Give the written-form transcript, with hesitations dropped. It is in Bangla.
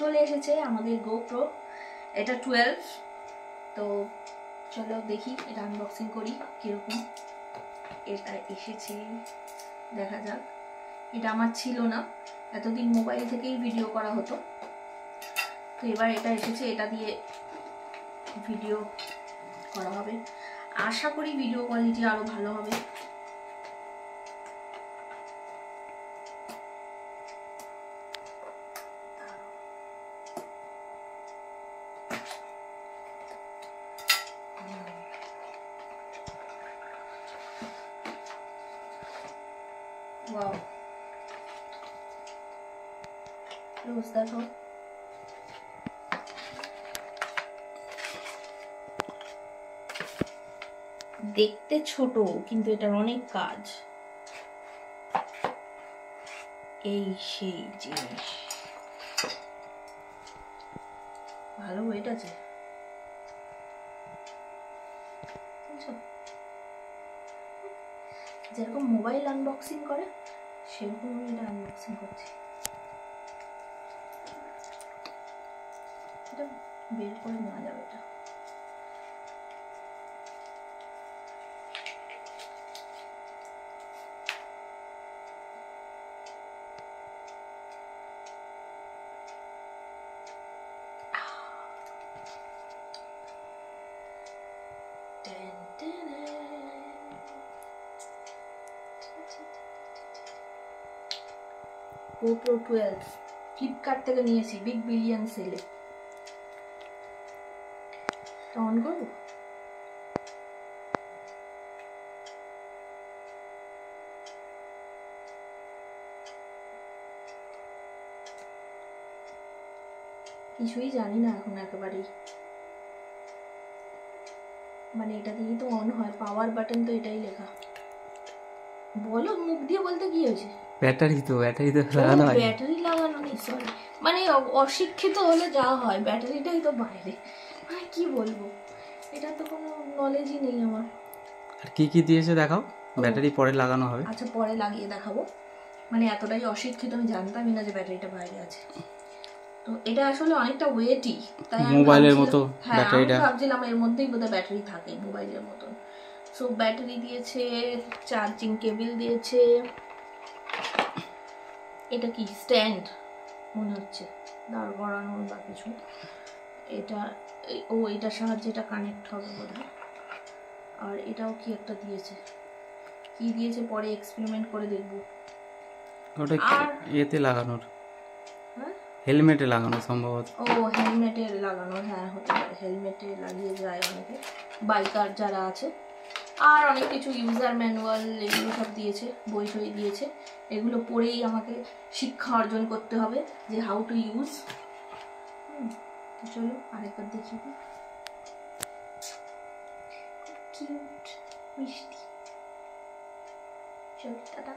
চলে এসেছে আমাদের গোপ্রো, এটা 12। তো চলো দেখি এটা আনবক্সিং করি কিরকম। এটা এসেছে, দেখা যাক। এটা আমার ছিল না, এতদিন মোবাইল থেকেই ভিডিও করা হতো, তো এবার এটা এসেছে, এটা দিয়ে ভিডিও করা হবে। আশা করি ভিডিও কোয়ালিটি আরো ভালো হবে। ওয়াও, ক্লোজ দেখো। দেখতে ছোট কিন্তু এটার অনেক কাজ। এই সেই জিনিস, ভালো ওয়েট আছে। যেরকম মোবাইল আনবক্সিং করে সেরকম আমি এটা আনবক্সিং করছি। এটা বের করে নেওয়া যাবে এটা। GoPro 12 ফ্লিপকার্ট থেকে নিয়েছি বিগ বিলিয়ন সেলে। অন করবো। কিছুই জানি না এখন একেবারেই, মানে এটা দিয়েই তো অন হয়, পাওয়ার বাটন তো এটাই লেখা। বলো, মুখ দিয়ে বলতে কি হয়েছে? ব্যাটারি তো লাগানো হয়। ব্যাটারি লাগানো নেই, সরি, মানে অশিক্ষিত হলে যা হয়, ব্যাটারিটাই তো বাইরে, মানে কি বলবো, এটা তো কোনো নলেজই নেই আমার। আর কি কি দিয়েছে দেখাও। ব্যাটারি পরে লাগানো হবে। আচ্ছা, পরে লাগিয়ে দেখাবো। মানে এতটাই অশিক্ষিত, আমি জানতামই না যে ব্যাটারিটা বাইরে আছে। তো এটা আসলে অনেকটা ওয়েটই, তাই মোবাইলের মতো ব্যাটারিটা, আমি ভাবছিলাম এর মধ্যেই বোধহয় ব্যাটারি থাকে মোবাইলের মতন। সো ব্যাটারি দিয়েছে, চার্জিং কেবল দিয়েছে, এটা কি স্ট্যান্ড মনে হচ্ছে, দাঁড় করানোর বা কিছু। এটা এটার সাহায্যে এটা কানেক্ট হবে বোধহয়। আর এটাও কি একটা দিয়েছে, কি দিয়েছে পরে এক্সপেরিমেন্ট করে দেখবো। ওটা এতে লাগানোর, হেলমেটে লাগানো সম্ভবত। ও হেলমেটে লাগানো, হ্যাঁ হতে পারে, হেলমেটে লাগিয়ে যায় অনেকে, বাইকার যারা আছে। আর অনেক কিছু ইউজার ম্যানুয়াল এগুলো সব দিয়েছে, বই টই দিয়েছে। এগুলো পড়েই আমাকে শিক্ষা অর্জন করতে হবে যে হাউ টু ইউজ। চলো আরেকবার দেখি। কিউট মিষ্টি, চলো টাটা।